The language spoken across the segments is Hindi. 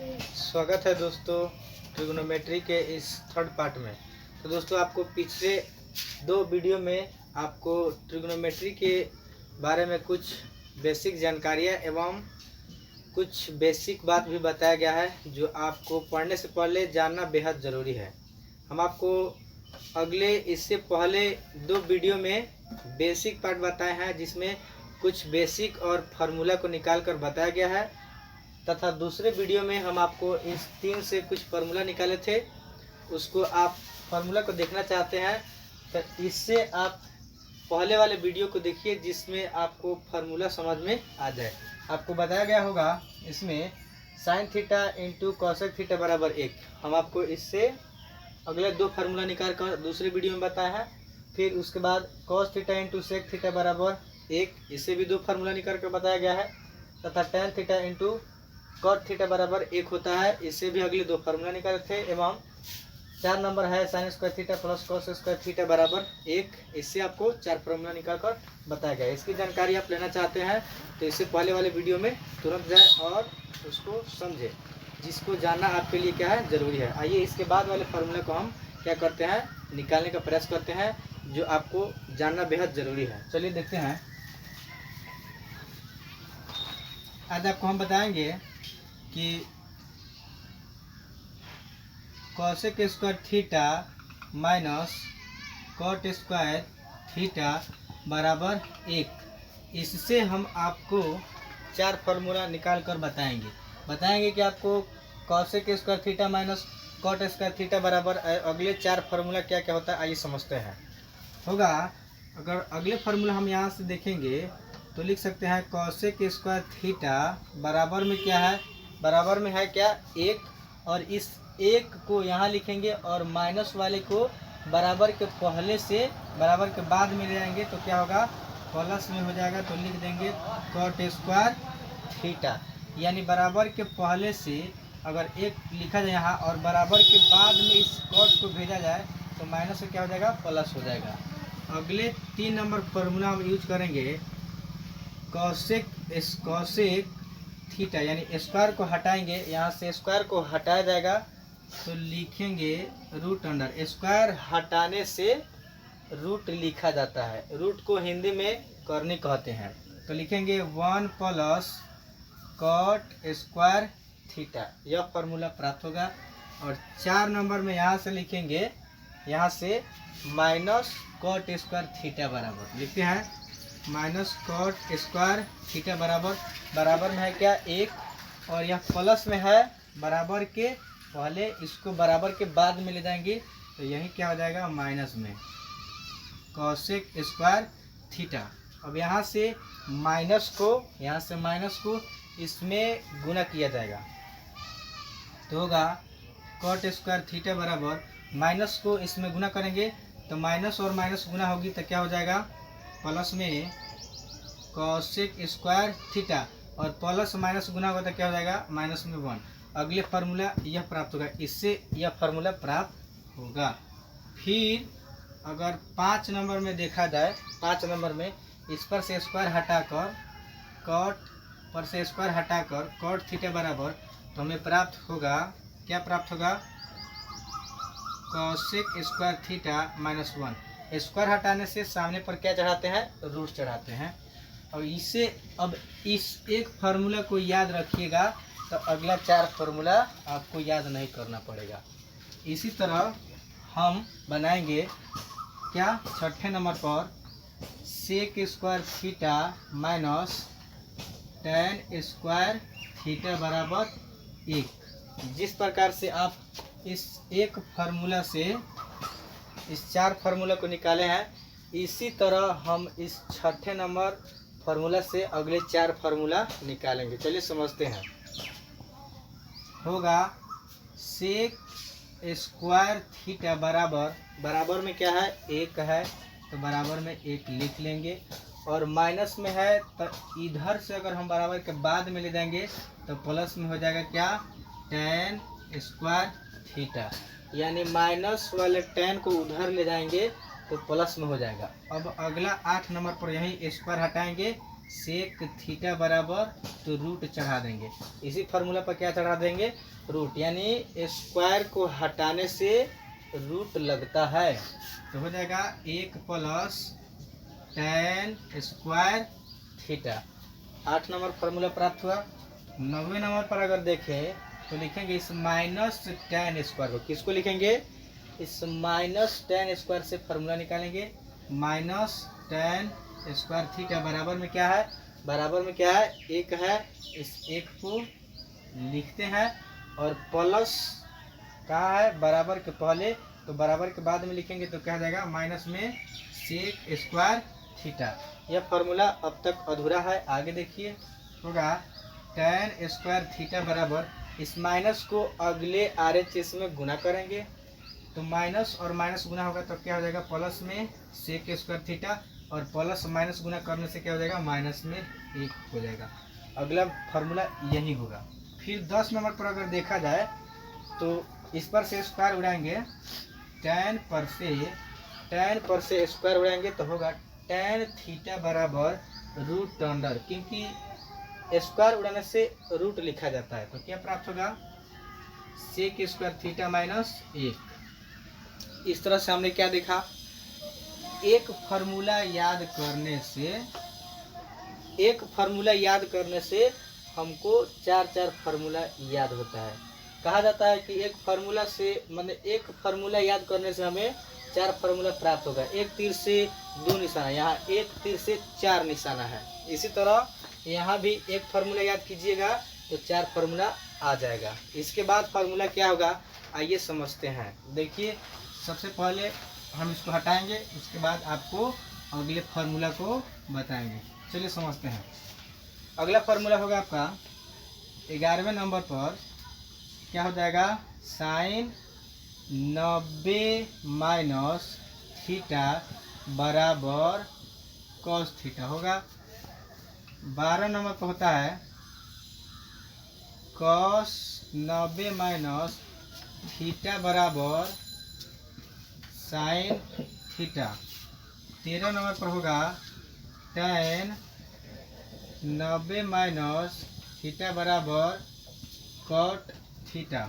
स्वागत है दोस्तों ट्रिग्नोमेट्री के इस थर्ड पार्ट में। तो दोस्तों आपको पिछले दो वीडियो में आपको ट्रिग्नोमेट्री के बारे में कुछ बेसिक जानकारियाँ एवं कुछ बेसिक बात भी बताया गया है जो आपको पढ़ने से पहले जानना बेहद ज़रूरी है। हम आपको अगले इससे पहले दो वीडियो में बेसिक पार्ट बताए हैं जिसमें कुछ बेसिक और फार्मूला को निकाल कर बताया गया है, तथा दूसरे वीडियो में हम आपको इस 3 से कुछ फार्मूला निकाले थे। उसको आप फार्मूला को देखना चाहते हैं तो इससे आप पहले वाले वीडियो को देखिए जिसमें आपको फार्मूला समझ में आ जाए। आपको बताया गया होगा इसमें sine theta into cosec theta बराबर 1। हम आपको इससे अगले दो फार्मूला निकाल कर दूसरे वीडियो में बताया है। फिर उसके बाद cos theta into sec theta बराबर 1, इससे भी दो फार्मूला निकाल कर बताया गया है। तथा tan theta into cot theta बराबर 1 होता है, इससे भी अगले दो फार्मूला निकाले थे। एवं 4 नंबर है sine square theta plus cos square theta बराबर 1, इससे आपको 4 फार्मूला निकाल कर बताया गया। इसकी जानकारी आप लेना चाहते हैं तो इससे पहले वाले वीडियो में तुरंत जाए और उसको समझे, जिसको जानना आपके लिए क्या है ज़रूरी है। आइए इसके बाद वाले फार्मूले को हम क्या करते हैं, निकालने का प्रयास करते हैं जो आपको जानना बेहद ज़रूरी है। चलिए देखते हैं। आज आपको हम बताएंगे कि cosec square theta minus cot square theta बराबर 1। इससे हम आपको 4 फार्मूला निकाल कर बताएंगे कि आपको cosec square theta minus cot square theta बराबर अगले 4 फार्मूला क्या क्या होता है आइए समझते हैं। होगा अगर अगले फार्मूला हम यहाँ से देखेंगे तो लिख सकते हैं कॉसेक स्क्वायर थीटा बराबर में क्या है, बराबर में है क्या 1, और इस 1 को यहाँ लिखेंगे और माइनस वाले को बराबर के पहले से बराबर के बाद में ले जाएंगे तो क्या होगा प्लस में हो जाएगा। तो लिख देंगे कॉट स्क्वायर थीटा, यानी बराबर के पहले से अगर 1 लिखा जाए यहाँ और बराबर के बाद में इस कॉट को भेजा जाए तो माइनस से क्या हो जाएगा प्लस हो जाएगा। अगले 3 नंबर फार्मूला हम यूज करेंगे कॉसेक थीटा, यानी स्क्वायर को हटाएंगे, यहाँ से स्क्वायर को हटाया जाएगा तो लिखेंगे रूट अंडर। स्क्वायर हटाने से रूट लिखा जाता है, रूट को हिंदी में करनी कहते हैं। तो लिखेंगे 1 प्लस कॉट स्क्वायर थीटा, यह फार्मूला प्राप्त होगा। और 4 नंबर में यहाँ से लिखेंगे, यहाँ से माइनस कॉट स्क्वायर थीटा बराबर लिखते हैं माइनस कॉट स्क्वायर थीटा बराबर में है क्या 1, और यह प्लस में है बराबर के पहले, इसको बराबर के बाद में ले जाएंगे तो यही क्या हो जाएगा माइनस में कॉसेक स्क्वायर थीटा। अब यहाँ से माइनस को इसमें गुना किया जाएगा तो होगा कॉट स्क्वायर थीटा बराबर माइनस को इसमें गुना करेंगे तो माइनस और माइनस गुना होगी तो क्या हो जाएगा प्लस में कॉसेक स्क्वायर थीटा, और प्लस माइनस गुना होगा तो क्या हो जाएगा माइनस में 1। अगले फार्मूला यह प्राप्त होगा, इससे यह फार्मूला प्राप्त होगा। फिर अगर 5 नंबर में देखा जाए, 5 नंबर में इस पर से स्क्वायर हटाकर कॉट पर से स्क्वायर हटाकर कॉट थीटा बराबर तो हमें प्राप्त होगा, क्या प्राप्त होगा cosec square theta minus 1। Square हटाने से सामने पर क्या चढ़ाते हैं रूट चढ़ाते हैं। और इसे अब इस एक फार्मूला को याद रखिएगा तो अगला 4 फार्मूला आपको याद नहीं करना पड़ेगा। इसी तरह हम बनाएंगे क्या 6ठे नंबर पर sec square theta minus tan square theta बराबर 1। जिस प्रकार से आप इस एक फार्मूला से इस 4 फार्मूला को निकाले हैं, इसी तरह हम इस 6ठे नंबर फार्मूला से अगले 4 फार्मूला निकालेंगे। चलिए समझते हैं। होगा सेक स्क्वायर थीटा बराबर में क्या है 1 है तो बराबर में 1 लिख लेंगे, और माइनस में है तो इधर से अगर हम बराबर के बाद में ले जाएंगे तो प्लस में हो जाएगा क्या टेन स्क्वायर थीटा, यानी माइनस वाले 10 को उधर ले जाएंगे तो प्लस में हो जाएगा। अब अगला 8 नंबर पर यही स्क्वायर हटाएंगे, सेक थीटा बराबर तो रूट चढ़ा देंगे। इसी फार्मूला पर क्या चढ़ा देंगे? रूट, यानी स्क्वायर को हटाने से रूट लगता है। तो हो जाएगा 1 plus tan square theta. 8 number formula प्राप्त हुआ। 9वें नंबर पर अगर देखें तो लिखेंगे इस माइनस tan स्क्वायर को, किसको लिखेंगे? इस माइनस tan स्क्वायर से फार्मूला निकालेंगे। माइनस tan स्क्वायर थीटा बराबर में क्या है? बराबर में क्या है? 1 है। इस 1 को लिखते हैं और प्लस कहाँ है? बराबर के पहले, तो बराबर के बाद में लिखेंगे तो क्या हो जाएगा? माइनस में सेक स्क्वायर थीटा। यह फार्मूला अब तक अधूरा है। आगे देखिए, होगा tan स्क्वायर थीटा बराबर, इस माइनस को अगले RHS में गुना करेंगे तो माइनस और माइनस गुना होगा तो क्या हो जाएगा? प्लस में सेक स्क्वायर थीटा, और प्लस माइनस गुना करने से क्या हो जाएगा? माइनस में 1 हो जाएगा। अगला फार्मूला यही होगा। फिर 10 नंबर पर अगर देखा जाए तो इस पर से स्क्वायर उड़ाएंगे, tan पर से स्क्वायर उड़ाएंगे तो होगा tan थीटा बराबर रूट अंडर, क्योंकि स्क्वायर उड़ाने से रूट लिखा जाता है। तो क्या प्राप्त होगा? Sec square theta minus 1। इस तरह से हमने क्या देखा? एक फार्मूला याद करने से हमको 4 फार्मूला याद होता है। कहा जाता है कि एक फार्मूला से, मतलब एक फार्मूला याद करने से हमें 4 फार्मूला प्राप्त होगा। एक तीर से 2 निशाना, यहाँ एक तीर से 4 निशाना है। इसी तरह यहाँ भी एक फार्मूला याद कीजिएगा तो 4 फार्मूला आ जाएगा। इसके बाद फार्मूला क्या होगा, आइए समझते हैं। देखिए, सबसे पहले हम इसको हटाएंगे, उसके बाद आपको अगले फार्मूला को बताएंगे। चलिए समझते हैं। अगला फार्मूला होगा आपका 11वें नंबर पर, क्या हो जाएगा? साइन 90 माइनस थीटा बराबर कॉस थीटा होगा। 12 नंबर पर होता है कॉस 90 माइनस थीटा बराबर साइन थीटा। 13 नंबर पर होगा tan 90 माइनस थीटा बराबर कॉट थीटा।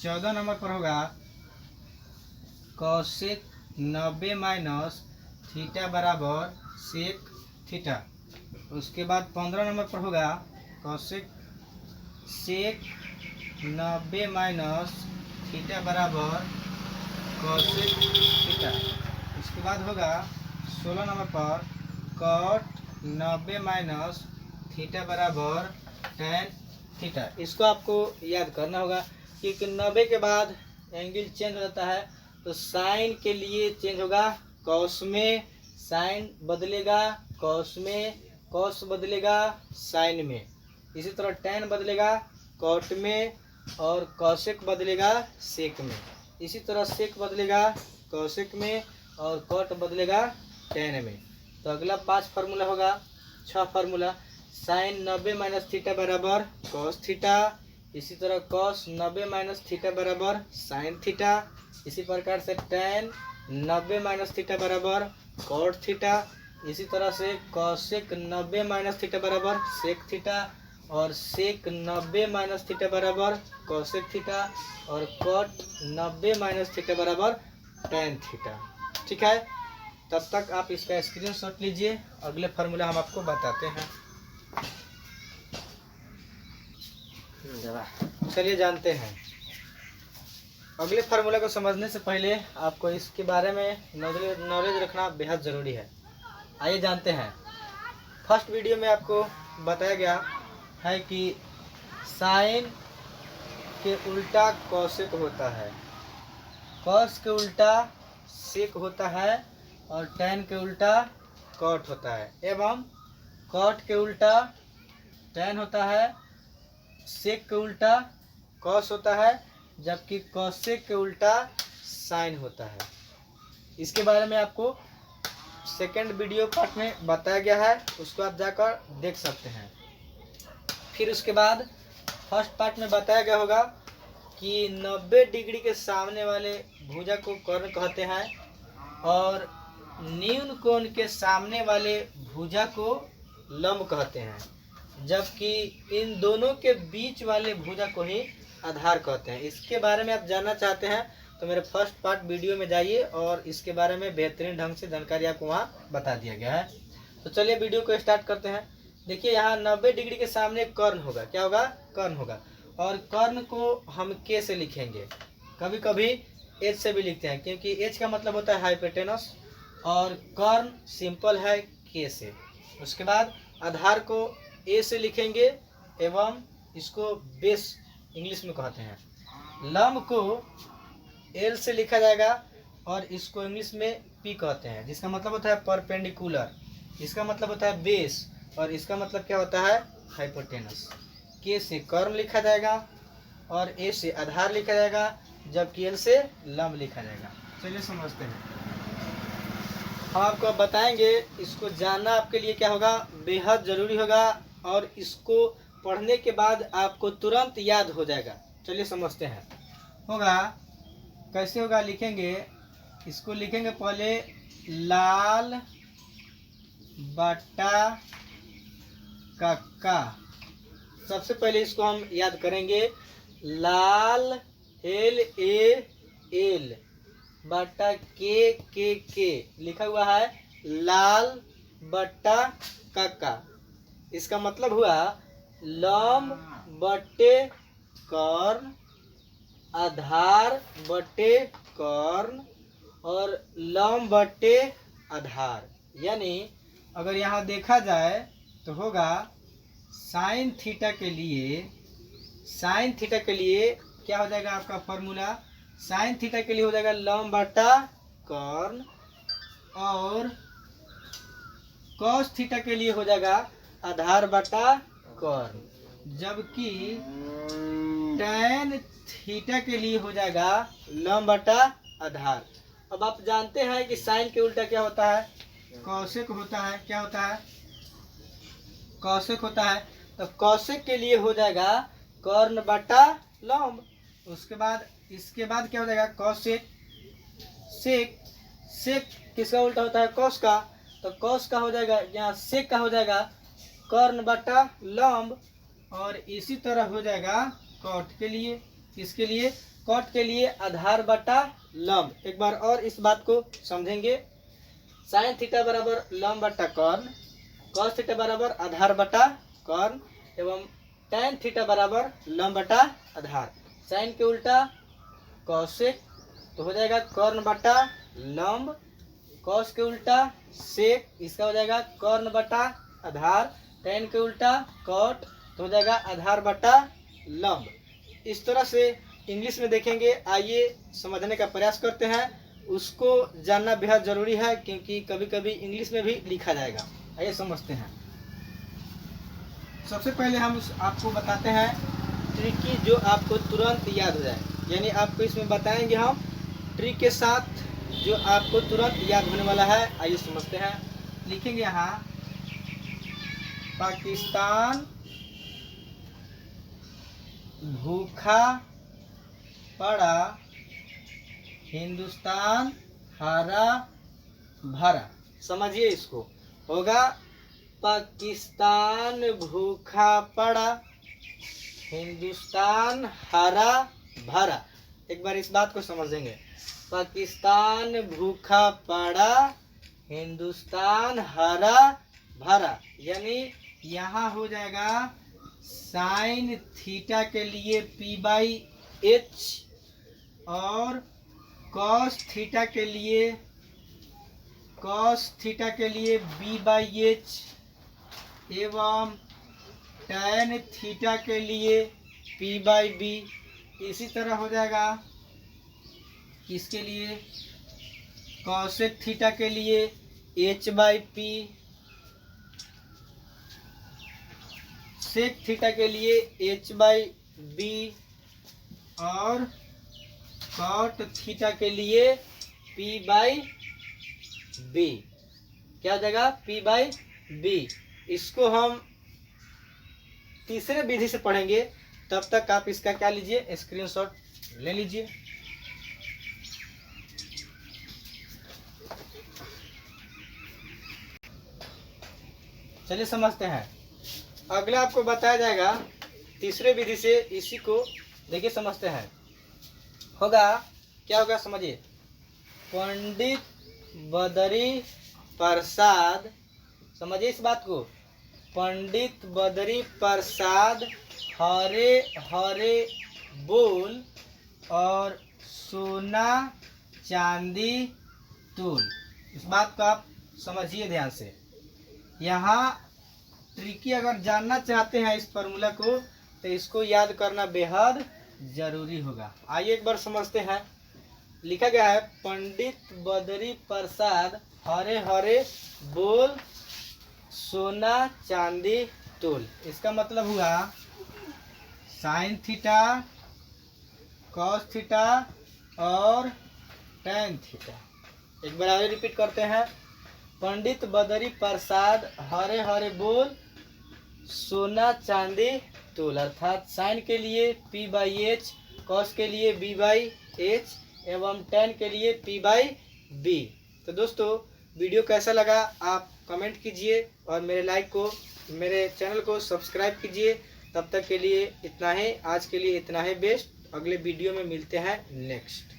14 नंबर पर होगा कॉसेक 90 माइनस थीटा बराबर सेक थीटा। उसके बाद 15 नंबर पर होगा कॉसेक सेक 90 माइनस थीटा बराबर कॉसेक थीटा। उसके बाद होगा 16 नंबर पर कॉट 90 माइनस थीटा बराबर tan थीटा। इसको आपको याद करना होगा क्योंकि 90 के बाद एंगल चेंज हो जाता है, तो साइन के लिए चेंज होगा, कॉस में साइन बदलेगा, कॉस में कॉस बदलेगा साइन में। इसी तरह tan बदलेगा कॉट में, और कॉसेक बदलेगा सेक में। इसी तरह सेक बदलेगा कॉसेक में, और कॉट बदलेगा tan में। तो अगला 5 फार्मूला होगा, 6 फार्मूला। साइन 90 माइनस थीटा बराबर कॉस थीटा। इसी तरह कॉस 90 माइनस थीटा बराबर साइन थीटा। इसी प्रकार से tan 90 माइनस थीटा बराबर कॉट थीटा। इसी तरह से कॉसेक 90 माइनस थीटा बराबर सेक थीटा, और सेक 90 माइनस थीटा बराबर कॉसेक थीटा, और कॉट 90 माइनस थीटा बराबर tan थीटा। ठीक है, तब तक आप इसका स्क्रीनशॉट लीजिए। अगले फार्मूला हम आपको बताते हैं। चलिए जानते हैं। अगले फार्मूला को समझने से पहले आपको इसके बारे में नॉलेज रखना बेहद ज़रूरी है। आइए जानते हैं। फर्स्ट वीडियो में आपको बताया गया है कि साइन के उल्टा कॉसेक होता है, कॉस के उल्टा सेक होता है, और tan के उल्टा कॉट होता है, एवं कॉट के उल्टा tan होता है, सेक के उल्टा कॉस होता है, जबकि कॉसेक के उल्टा साइन होता है। इसके बारे में आपको सेकंड वीडियो पार्ट में बताया गया है, उसको आप जाकर देख सकते हैं। फिर उसके बाद फर्स्ट पार्ट में बताया गया होगा कि 90 डिग्री के सामने वाले भुजा को कर्ण कहते हैं, और न्यून कोण के सामने वाले भुजा को लंब कहते हैं, जबकि इन दोनों के बीच वाले भुजा को ही आधार कहते हैं। इसके बारे में आप जानना चाहते हैं तो मेरे फर्स्ट पार्ट वीडियो में जाइए और इसके बारे में बेहतरीन ढंग से जानकारी आपको वहाँ बता दिया गया है। तो चलिए वीडियो को स्टार्ट करते हैं। देखिए यहाँ 90 डिग्री के सामने कर्ण होगा। क्या होगा? कर्ण होगा। और कर्ण को हम के से लिखेंगे, कभी कभी एच से भी लिखते हैं, क्योंकि एच का मतलब होता है हाइपोटेनस और कर्ण सिंपल है के से। उसके बाद आधार को ए से लिखेंगे एवं इसको बेस इंग्लिश में कहते हैं। लंब को एल से लिखा जाएगा और इसको इंग्लिश में पी कहते हैं, जिसका मतलब होता है परपेंडिकुलर, इसका मतलब होता है बेस और इसका मतलब क्या होता है? हाइपोटेनस। के से कर्ण लिखा जाएगा और ए से आधार लिखा जाएगा, जबकि एल से लंब लिखा जाएगा। चलिए समझते हैं। हम आपको बताएंगे, इसको जानना आपके लिए क्या होगा? बेहद ज़रूरी होगा और इसको पढ़ने के बाद आपको तुरंत याद हो जाएगा। चलिए समझते हैं। होगा कैसे होगा? लिखेंगे, इसको लिखेंगे पहले लाल बटा कक्का। सबसे पहले इसको हम याद करेंगे, लाल एल ए एल बटा के लिखा हुआ है लाल बटा कक्का। इसका मतलब हुआ लंब बटे कर्ण, आधार बटे कर्ण और लंब बटे आधार। यानी अगर यहाँ देखा जाए तो होगा साइन थीटा के लिए, साइन थीटा के लिए क्या हो जाएगा आपका फॉर्मूला? साइन थीटा के लिए हो जाएगा लंब बटा कर्ण और कॉस थीटा के लिए हो जाएगा आधार बटा कर्ण, जबकि टैन थीटा के लिए हो जाएगा लंब बटा आधार। अब आप जानते हैं कि साइन के उल्टा क्या होता है? कौशिक होता है। क्या होता है? कौशिक होता है। तो कौशिक के लिए हो जाएगा कर्ण बटा लंब। उसके बाद इसके बाद क्या हो जाएगा? कौशिक सेक। सेक किसका उल्टा होता है? कौस का। तो कौस का हो जाएगा, यहाँ सेक का हो जाएगा कर्ण बटा लंब। और इसी तरह हो जाएगा कॉट के लिए। इसके लिए कॉट के लिए आधार बटा लंब। एक बार और इस बात को समझेंगे। साइन थीटा बराबर लंब बटा कर्ण, कॉस थीटा बराबर आधार बटा कर्ण एवं टैन थीटा बराबर लंब बटा आधार। साइन के उल्टा कौशिक, तो हो जाएगा कर्ण बटा लंब। कॉस के उल्टा सेक, इसका हो जाएगा कर्ण बटा आधार। टैन के उल्टा कॉट, तो हो जाएगा आधार बटा लंब। इस तरह से इंग्लिश में देखेंगे। आइए समझने का प्रयास करते हैं। उसको जानना बेहद ज़रूरी है, क्योंकि कभी कभी इंग्लिश में भी लिखा जाएगा। आइए समझते हैं। सबसे पहले हम आपको बताते हैं ट्रिक जो आपको तुरंत याद हो जाए, यानी आपको इसमें बताएंगे हम ट्रिक के साथ जो आपको तुरंत याद होने वाला है। आइए समझते हैं। लिखेंगे यहाँ पाकिस्तान भूखा पड़ा, हिंदुस्तान हरा भरा। समझिए इसको। होगा पाकिस्तान भूखा पड़ा, हिंदुस्तान हरा भरा। एक बार इस बात को समझेंगे। पाकिस्तान भूखा पड़ा, हिंदुस्तान हरा भरा। यानी यहाँ हो जाएगा साइन थीटा के लिए पी बाई एच और कॉस थीटा के लिए बी बाई एच एवं टैन थीटा के लिए पी बाई बी। इसी तरह हो जाएगा किसके लिए? कॉसेक थीटा के लिए H by P, sec theta के लिए एच बाई बी और कॉट थीटा के लिए पी बाई बी। क्या हो जाएगा? P by B. इसको हम तीसरे विधि से पढ़ेंगे। तब तक आप इसका क्या लीजिए? स्क्रीनशॉट ले लीजिए। चलिए समझते हैं। अगला आपको बताया जाएगा तीसरे विधि से, इसी को देखिए समझते हैं। होगा क्या होगा समझिए। पंडित बदरी प्रसाद, समझिए इस बात को। पंडित बदरी प्रसाद हरे हरे बोल और सोना चांदी तूल। इस बात को आप समझिए ध्यान से। यहाँ ट्रिकी अगर जानना चाहते हैं इस फॉर्मूला को, तो इसको याद करना बेहद जरूरी होगा। आइए एक बार समझते हैं। लिखा गया है पंडित बदरी प्रसाद हरे हरे बोल सोना चांदी तूल। इसका मतलब हुआ साइन थीटा, कॉस थीटा और टैन थीटा। एक बार आगे रिपीट करते हैं। पंडित बदरी प्रसाद हरे हरे बोल सोना चांदी तूल, अर्थात साइन के लिए P/H, कॉस के लिए B/H एवं टैन के लिए P/B। तो दोस्तों वीडियो कैसा लगा आप कमेंट कीजिए और मेरे चैनल को सब्सक्राइब कीजिए। तब तक के लिए इतना ही, आज के लिए इतना ही बेस्ट। अगले वीडियो में मिलते हैं नेक्स्ट।